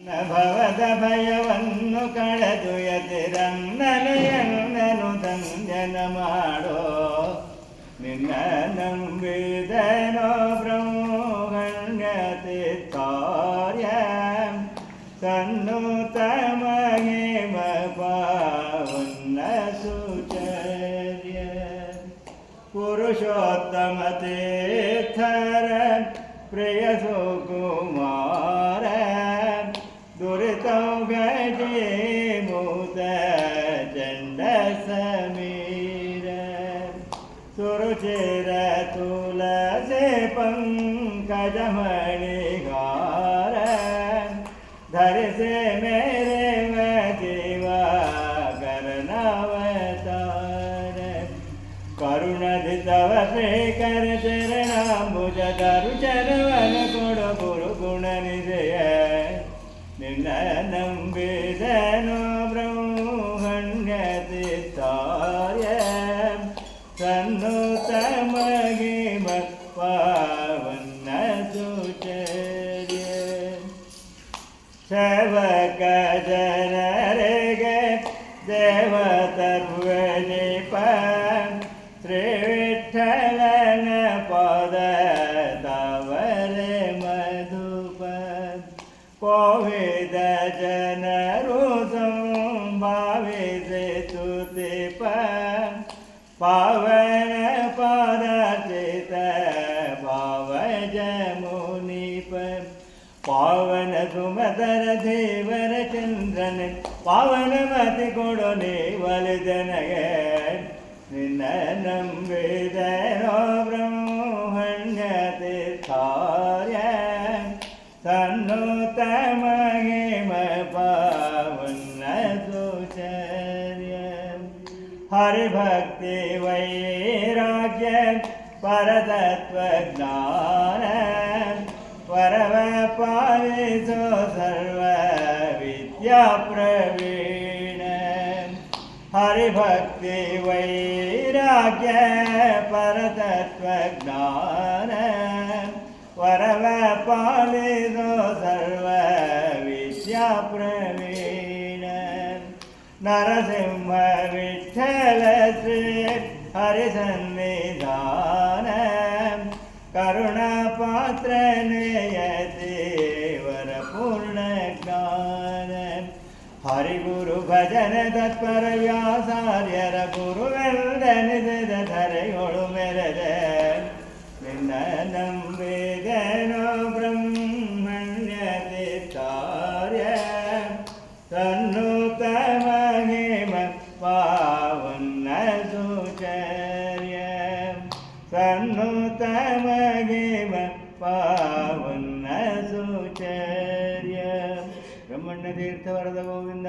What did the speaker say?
ಭವದ ಭಯವನ್ನು ಕಳೆದು ಯತಿರನ್ನನೆಯನ್ನನು ಧನ್ಯನ ಮಾಡೋ ನಿನ್ನ ನಂಬಿದನೋ ಬ್ರಹ್ಮಣ್ಯತಿ ಕಾರ್ಯ ಸನ್ನುತ ಮಹಿಮ ಪಾವನ ಸುಚರ್ಯ ಪುರುಷೋತ್ತಮ ತೀರ್ಥರ ಪ್ರಿಯ ಸುಕುಮಾರ ದುರಿತೌ ಗಜೆ ಮೂತ ಚಂಡ ಸಮೀರ ಸುರುಚಿರ ತುಲಸಿ ಪಂಕಜ ಮಣಿಗಾರ ಧರಿಸಿ ಮೇರೆ ಜೀವ ಕರ್ಣಾವತಾರ ಕರುಣದಿ ತವ ಶ್ರೀಕರ ಚರಣಾಂಬುಜ ದರುಚನವನ ಕೊಡು ಗುರು ಗುಣ ನಿಜಯ ನಿನ್ನ ನಂಬಿದನು ಬ್ರಹ್ಮಣ್ಯತಿ ಕಾರ್ಯ ಸನ್ನುತ ಮಹಿಮ ಪಾವನ ಸುಚರ್ಯ ಸೇವಕ ಜನರಿಗೆ ದೇವತರ್ವನಿಪ ಶ್ರೀ ವಿಠ್ಠಲನ ಪದ ತವರೆ ಮಧುಪ ಕೋವಿದ ಜನರು ಸಂಭಾವಿಸಿ ತುತಿಪ ಪಾವನ ಪದಚಿತ ಭಾವಜ ಮುನಿಪ ಪಾವನ ಸುಮಧರ ದೇವರ ಚಂದ್ರನ ಪಾವನ ಮತಿ ಕೊಡು ನೀವಲಿದನಗೆ ನಿನ್ನ ನಂಬಿದನೋ ಬ್ರಹ್ಮಣ್ಯತಿ ಕಾರ್ಯ ಸನ್ನುತ ಮಹಿಮ ಪಾವನ ಸುಚರ್ಯ ಹರಿಭಕ್ತಿ ವೈರಾಗ್ಯ ಪರತತ್ವ ಜ್ಞಾನ ಪರವ ಪಾಲಿಸೋ ಸರ್ವ ವಿದ್ಯಾ ಪ್ರವೀಣ ಹರಿಭಕ್ತಿ ವೈರಾಗ್ಯ ಪರತತ್ವ ಜ್ಞಾನ ಪರವ ಪಾಲಿಸೋ ಸರ್ವ ವಿದ್ಯಾ ಪ್ರವೀಣ ನರಸಿಂಹ ವಿಠ್ಠಲ ಶ್ರೀ ಹರಿಸನ್ನಿಧಾನ ಕರುಣಾ ಪಾತ್ರ ನೇಯದೇವರ ಪೂರ್ಣ ಜ್ಞಾನ ಹರಿಗುರು ಭಜನ ತತ್ಪರ ವ್ಯಾಸಾರ್ಯರ ಗುರುವೆಂದನಿಸಿದ ಧರೆಯೊಳು ಮೆರೆದ ನಿನ್ನ ನಂಬಿದನೋ ಬ್ರಹ್ಮಣ್ಯತಿ ಕಾರ್ಯ ಸನ್ನುತ ಮಹಿಮ ಪಾವನ ಸುಚರ್ಯ ಸನ್ನುತ ಮಹಿಮ ಪಾವನ ಸುಚರ್ಯ ಬ್ರಹ್ಮಣ್ಯ ತೀರ್ಥ ವರದ ಗೋವಿಂದ.